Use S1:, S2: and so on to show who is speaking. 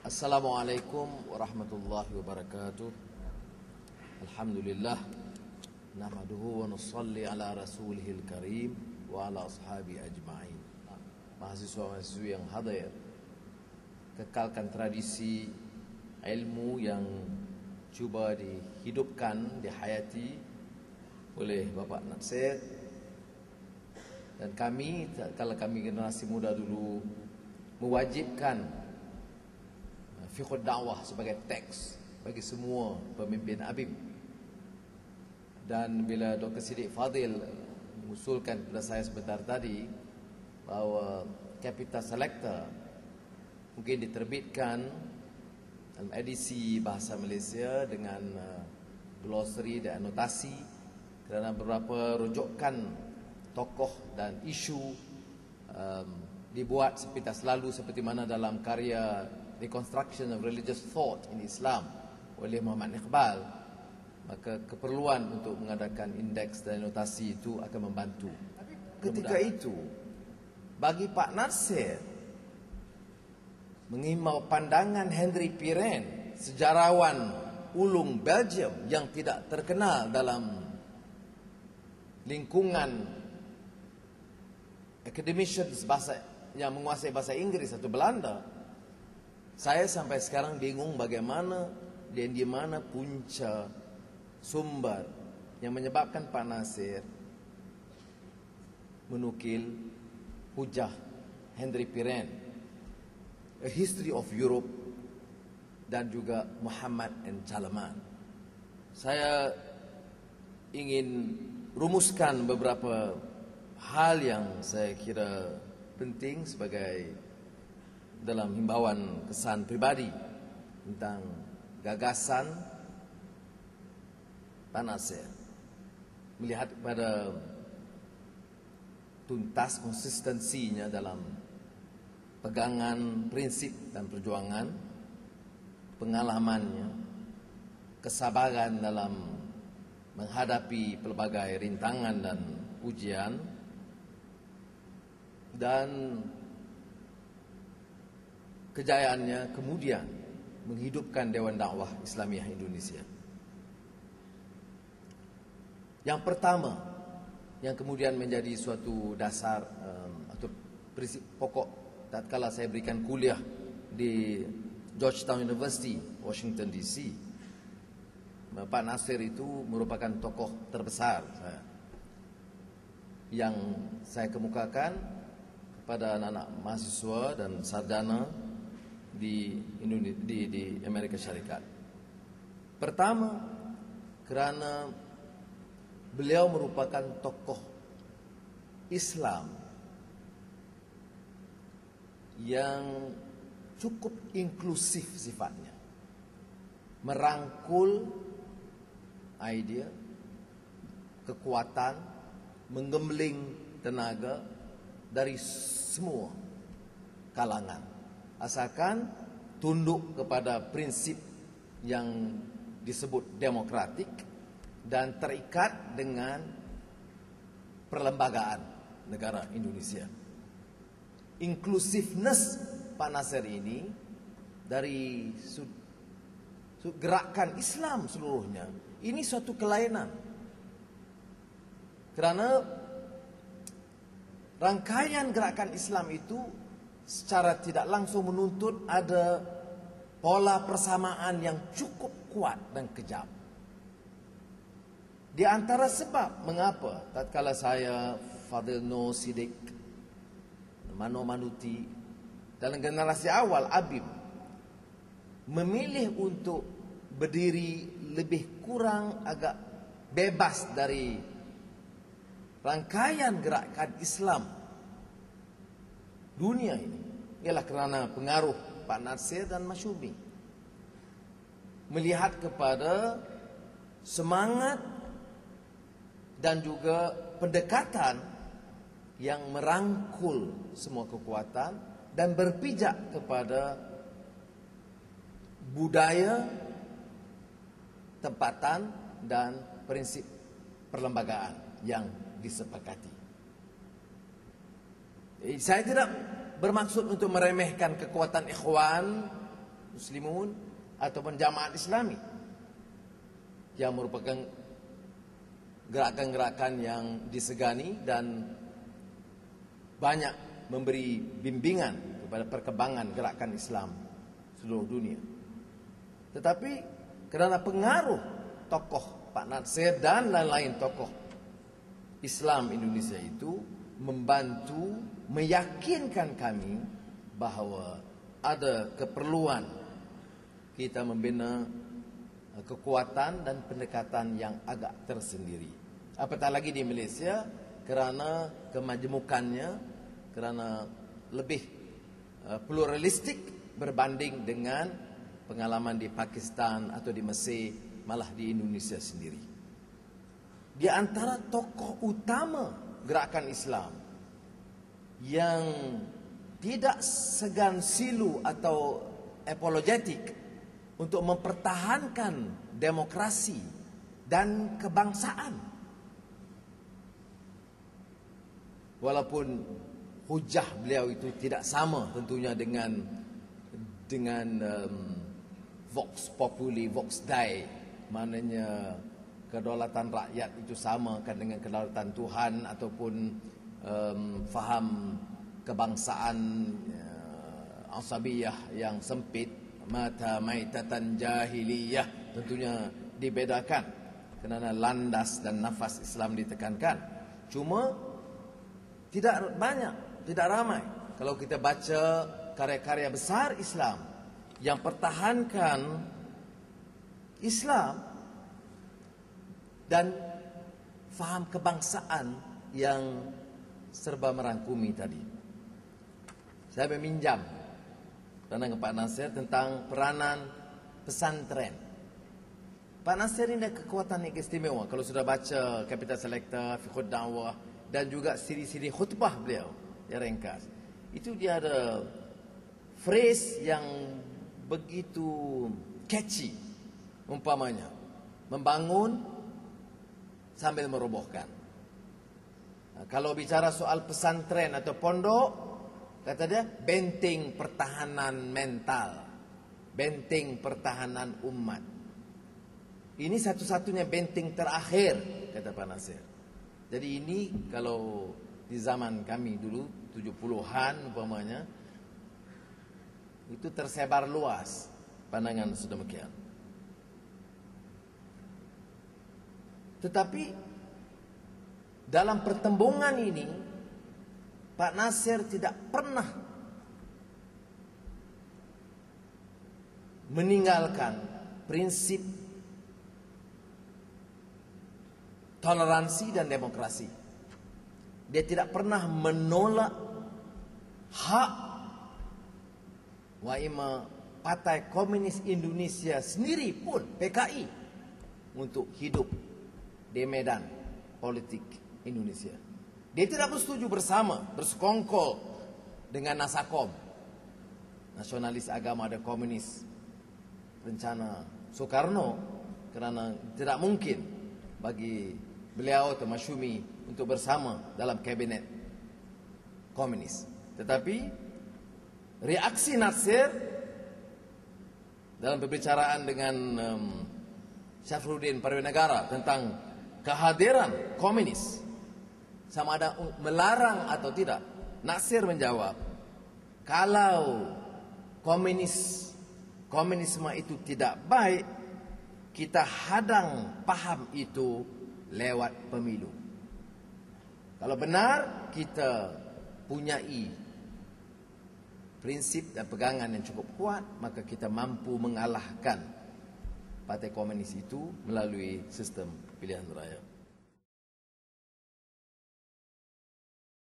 S1: Assalamualaikum warahmatullahi wabarakatuh. Alhamdulillah, nahmaduhu wa nusalli ala rasulihil karim wa ala ashabi ajma'in. Mahasiswa-mahasiswi yang hadir, kekalkan tradisi ilmu yang cuba dihidupkan, dihayati oleh Bapak Natsir. Dan kami, kalau kami generasi muda dulu, mewajibkan fiqh dakwah sebagai teks bagi semua pemimpin ABIM. Dan bila Dr. Siddiq Fadil mengusulkan kepada saya sebentar tadi bahawa Capital Selector mungkin diterbitkan dalam edisi bahasa Malaysia dengan glossary dan anotasi, kerana beberapa rujukan tokoh dan isu dibuat seperti selalu seperti mana dalam karya Reconstruction of Religious Thought in Islam oleh Muhammad Iqbal, maka keperluan untuk mengadakan indeks dan notasi itu akan membantu. Ketika itu, bagi Pak Natsir, mengimbau pandangan Henry Pirenne, sejarawan ulung Belgium yang tidak terkenal dalam lingkungan academicians yang menguasai bahasa Inggris atau Belanda. Saya sampai sekarang bingung bagaimana dan di mana punca sumber yang menyebabkan Pak Natsir menukil hujah Henry Pirenne, A History of Europe, dan juga Muhammad and Chalaman. Saya ingin rumuskan beberapa hal yang saya kira penting sebagai dalam himbauan kesan pribadi tentang gagasan Pak Natsir, melihat pada tuntas konsistensinya dalam pegangan prinsip dan perjuangan, pengalamannya, kesabaran dalam menghadapi pelbagai rintangan dan ujian, dan kejayaannya kemudian menghidupkan Dewan Dakwah Islamiah Indonesia. Yang pertama, yang kemudian menjadi suatu dasar atau prinsip pokok tatkala saya berikan kuliah di Georgetown University, Washington DC, Pak Natsir itu merupakan tokoh terbesar yang saya kemukakan kepada anak-anak mahasiswa dan sarjana di Amerika Syarikat. Pertama, kerana beliau merupakan tokoh Islam yang cukup inklusif sifatnya, merangkul idea, kekuatan, menggembling tenaga dari semua kalangan, asalkan tunduk kepada prinsip yang disebut demokratik dan terikat dengan perlembagaan negara Indonesia. Inclusiveness Pak Natsir ini dari gerakan Islam seluruhnya, ini suatu kelainan, kerana rangkaian gerakan Islam itu secara tidak langsung menuntut ada pola persamaan yang cukup kuat dan kejam. Di antara sebab mengapa tatkala saya, Fadil Noor Siddiq, Mano Manuti dalam generasi awal ABIM memilih untuk berdiri lebih kurang agak bebas dari rangkaian gerakan Islam dunia ini, ialah kerana pengaruh Pak Natsir dan Masyumi, melihat kepada semangat dan juga pendekatan yang merangkul semua kekuatan dan berpijak kepada budaya, tempatan dan prinsip perlembagaan yang disepakati. Saya tidak bermaksud untuk meremehkan kekuatan ikhwan Muslimun ataupun Jamaat Islami, yang merupakan gerakan-gerakan yang disegani dan banyak memberi bimbingan kepada perkembangan gerakan Islam seluruh dunia. Tetapi kerana pengaruh tokoh Pak Natsir dan lain-lain tokoh Islam Indonesia itu membantu meyakinkan kami bahawa ada keperluan kita membina kekuatan dan pendekatan yang agak tersendiri. Apatah lagi di Malaysia, kerana kemajemukannya, kerana lebih pluralistik berbanding dengan pengalaman di Pakistan atau di Mesir, malah di Indonesia sendiri. Di antara tokoh utama gerakan Islam yang tidak segan silu atau apologetik untuk mempertahankan demokrasi dan kebangsaan, walaupun hujah beliau itu tidak sama tentunya dengan vox populi, vox dei, maknanya kedaulatan rakyat itu sama kan dengan kedaulatan Tuhan, ataupun faham kebangsaan asabiyah yang sempit, mata maitatan jahiliyah, tentunya dibedakan kerana landas dan nafas Islam ditekankan. Cuma tidak banyak, tidak ramai kalau kita baca karya-karya besar Islam yang pertahankan Islam dan faham kebangsaan yang serba merangkumi tadi. Saya meminjam pandangan Pak Natsir tentang peranan pesantren. Pak Natsir ini ada kekuatan yang istimewa. Kalau sudah baca Capital Selector, Fiqh Da'wah, dan juga siri-siri khutbah beliau yang ringkas, itu dia ada phrase yang begitu catchy, umpamanya membangun sambil merobohkan. Kalau bicara soal pesantren atau pondok, kata dia benteng pertahanan mental, benteng pertahanan umat. Ini satu-satunya benteng terakhir, kata Pak Natsir. Jadi ini kalau di zaman kami dulu 70-an umpamanya, itu tersebar luas pandangan sedemikian. Tetapi dalam pertembungan ini Pak Natsir tidak pernah meninggalkan prinsip toleransi dan demokrasi. Dia tidak pernah menolak hak waima Partai Komunis Indonesia sendiri pun, PKI, untuk hidup di medan politik Indonesia. Dia tidak bersetuju bersama, bersekongkol dengan Nasakom, nasionalis agama dan komunis, rencana Soekarno, kerana tidak mungkin bagi beliau atau Masyumi untuk bersama dalam kabinet komunis. Tetapi reaksi Natsir dalam perbicaraan dengan Syafruddin Parwinegara tentang kehadiran komunis, sama ada melarang atau tidak, Natsir menjawab, kalau komunisme itu tidak baik, kita hadang paham itu lewat pemilu. Kalau benar kita punyai prinsip dan pegangan yang cukup kuat, maka kita mampu mengalahkan Partai Komunis itu melalui sistem pilihan raya.